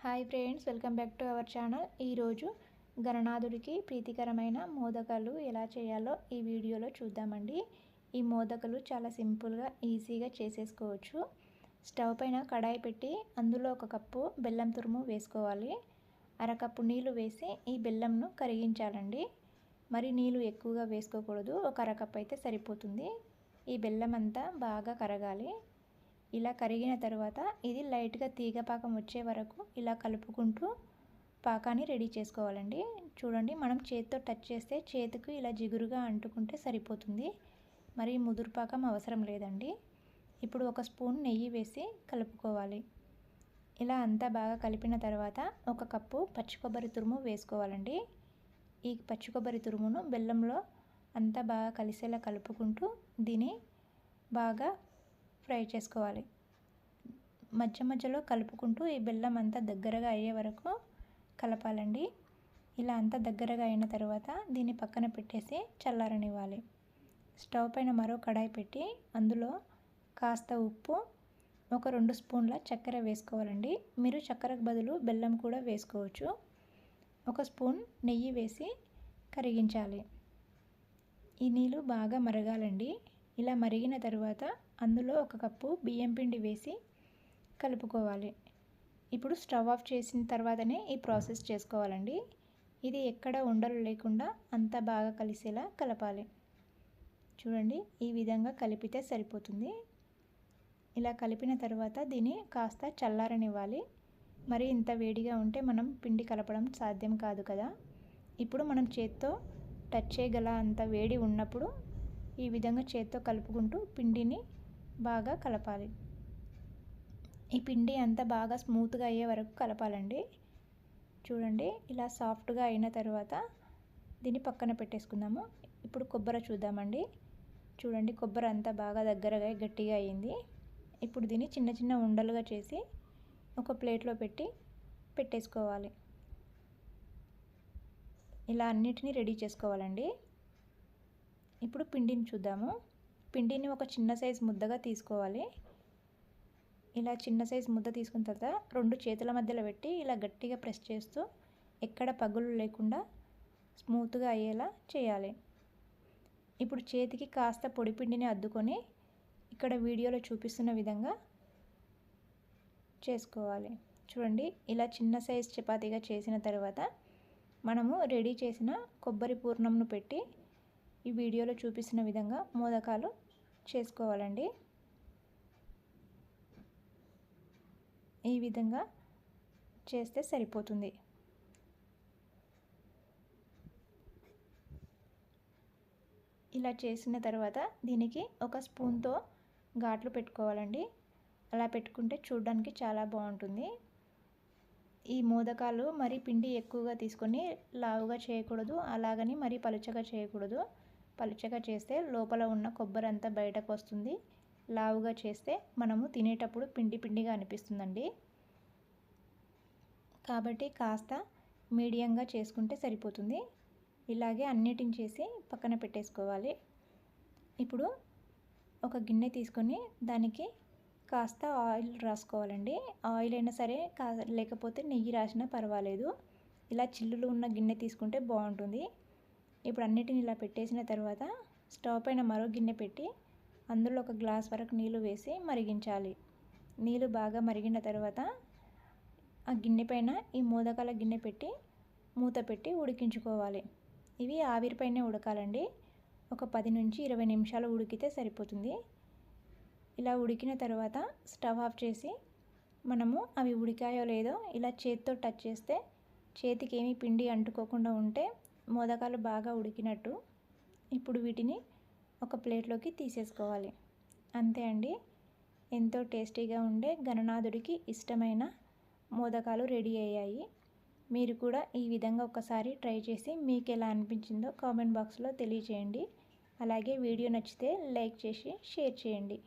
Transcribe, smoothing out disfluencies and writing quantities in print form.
Hi friends, welcome back to our channel. ఈరోజు గణనాథుడికి ప్రీతికరమైన మోదకాలు ఎలా చేయాలో ఈ వీడియోలో చూద్దామండి. ఈ మోదకాలు చాలా సింపుల్గా ఈజీగా చేసేసుకోవచ్చు. స్టవ్ పైన కడాయి పెట్టి అందులో 1 కప్పు బెల్లం తురుము వేసుకోవాలి. అరకప్పు నీళ్లు వేసి ఈ బెల్లంను కరిగించాలండి. మరి నీళ్లు ఎక్కువగా వేసుకోకూడదు, ఒక అరకప్పు అయితే సరిపోతుంది. ఈ బెల్లం అంతా బాగా కరగాలి. ఇలా కరిగిన తర్వాత ఇది లైట్గా తీగ పాకం వచ్చే వరకు ఇలా కలుపుకుంటూ పాకాన్ని రెడీ చేసుకోవాలండి. చూడండి, మనం చేతితో టచ్ చేస్తే చేతికి ఇలా జిగురుగా అంటుకుంటే సరిపోతుంది. మరి ముదురు పాకం అవసరం లేదండి. ఇప్పుడు 1 స్పూన్ నెయ్యి వేసి కలుపుకోవాలి. ఇలా అంతా బాగా కలిపిన తర్వాత 1 కప్పు పచ్చి కొబ్బరి తురుము వేసుకోవాలండి. ఈ పచ్చి కొబ్బరి తురుమును బెల్లంలో అంతా బాగా కలిసేలా కలుపుకుంటూ దీన్ని బాగా ఫ్రై చేసుకోవాలి. మధ్య మధ్యలో కలుపుకుంటూ ఈ బెల్లం అంతా దగ్గరగా అయ్యే వరకు కలపాలండి. ఇలా అంతా దగ్గరగా అయిన తర్వాత దీన్ని పక్కన పెట్టేసి చల్లారనివ్వాలి. స్టవ్ పైన మరో కడాయి పెట్టి అందులో కాస్త ఉప్పు, 2 స్పూన్ల చక్కెర వేసుకోవాలండి. మీరు చక్కెరకు బదులు బెల్లం కూడా వేసుకోవచ్చు. 1 స్పూన్ నెయ్యి వేసి కరిగించాలి. ఈ నీళ్ళు బాగా మరగాలండి. ఇలా మరిగిన తర్వాత అందులో 1 కప్పు బియ్యం పిండి వేసి కలుపుకోవాలి. ఇప్పుడు స్టవ్ ఆఫ్ చేసిన తర్వాతనే ఈ ప్రాసెస్ చేసుకోవాలండి. ఇది ఎక్కడ ఉండలు లేకుండా అంతా బాగా కలిసేలా కలపాలి. చూడండి, ఈ విధంగా కలిపితే సరిపోతుంది. ఇలా కలిపిన తర్వాత దీన్ని కాస్త చల్లారనివ్వాలి. మరి ఇంత వేడిగా ఉంటే మనం పిండి కలపడం సాధ్యం కాదు కదా. ఇప్పుడు మనం చేత్తో టచ్ చేయగల అంత వేడి ఉన్నప్పుడు ఈ విధంగా చేత్తో కలుపుకుంటూ పిండిని బాగా కలపాలి. ఈ పిండి అంతా బాగా స్మూత్గా అయ్యే వరకు కలపాలండి. చూడండి, ఇలా సాఫ్ట్గా అయిన తర్వాత దీన్ని పక్కన పెట్టేసుకుందాము. ఇప్పుడు కొబ్బరి చూద్దామండి. చూడండి, కొబ్బరి అంతా బాగా దగ్గరగా గట్టిగా అయ్యింది. ఇప్పుడు దీన్ని చిన్న చిన్న ఉండలుగా చేసి ఒక ప్లేట్లో పెట్టేసుకోవాలి. ఇలా అన్నిటినీ రెడీ చేసుకోవాలండి. ఇప్పుడు పిండిని చూద్దాము. పిండిని ఒక చిన్న సైజు ముద్దగా తీసుకోవాలి. ఇలా చిన్న సైజు ముద్ద తీసుకున్న తర్వాత 2 చేతుల మధ్యలో పెట్టి ఇలా గట్టిగా ప్రెస్ చేస్తూ ఎక్కడ పగులు లేకుండా స్మూత్గా అయ్యేలా చేయాలి. ఇప్పుడు చేతికి కాస్త పొడి పిండిని అద్దుకొని ఇక్కడ వీడియోలో చూపిస్తున్న విధంగా చేసుకోవాలి. చూడండి, ఇలా చిన్న సైజు చపాతీగా చేసిన తర్వాత మనము రెడీ చేసిన కొబ్బరి పూర్ణంను పెట్టి ఈ వీడియోలో చూపిస్తున్న విధంగా మోదకాలు చేసుకోవాలండి. ఈ విధంగా చేస్తే సరిపోతుంది. ఇలా చేసిన తర్వాత దీనికి 1 స్పూన్తో ఘాట్లు పెట్టుకోవాలండి. అలా పెట్టుకుంటే చూడడానికి చాలా బాగుంటుంది. ఈ మోదకాలు మరి పిండి ఎక్కువగా తీసుకొని లావుగా చేయకూడదు, అలాగని మరి పలుచగా చేయకూడదు. పలుచగా చేస్తే లోపల ఉన్న కొబ్బరి అంతా బయటకు వస్తుంది. లావుగా చేస్తే మనము తినేటప్పుడు పిండి పిండిగా అనిపిస్తుందండి. కాబట్టి కాస్త మీడియంగా చేసుకుంటే సరిపోతుంది. ఇలాగే అన్నిటిని చేసి పక్కన పెట్టేసుకోవాలి. ఇప్పుడు ఒక గిన్నె తీసుకొని దానికి కాస్త ఆయిల్ రాసుకోవాలండి. ఆయిల్ అయినా సరే, లేకపోతే నెయ్యి రాసినా పర్వాలేదు. ఇలా చిల్లులు ఉన్న గిన్నె తీసుకుంటే బాగుంటుంది. ఇప్పుడు అన్నిటిని ఇలా పెట్టేసిన తర్వాత స్టవ్ పైన మరో గిన్నె పెట్టి అందులో 1 గ్లాస్ వరకు నీళ్ళు వేసి మరిగించాలి. నీళ్ళు బాగా మరిగిన తర్వాత ఆ గిన్నె పైన ఈ మోదకాల గిన్నె పెట్టి మూత పెట్టి ఉడికించుకోవాలి. ఇవి ఆవిరిపైనే ఉడకాలండి. ఒక 10 నుంచి 20 నిమిషాలు ఉడికితే సరిపోతుంది. ఇలా ఉడికిన తర్వాత స్టవ్ ఆఫ్ చేసి మనము అవి ఉడికాయో లేదో ఇలా చేతితో టచ్ చేస్తే చేతికి ఏమీ పిండి అంటుకోకుండా ఉంటే మోదకాలు బాగా ఉడికినట్టు. ఇప్పుడు వీటిని ఒక ప్లేట్లోకి తీసేసుకోవాలి. అంతే అండి, ఎంతో టేస్టీగా ఉండే గణనాథుడికి ఇష్టమైన మోదకాలు రెడీ అయ్యాయి. మీరు కూడా ఈ విధంగా ఒకసారి ట్రై చేసి మీకు ఎలా అనిపించిందో కామెంట్ బాక్స్లో తెలియజేయండి. అలాగే వీడియో నచ్చితే లైక్ చేసి షేర్ చేయండి.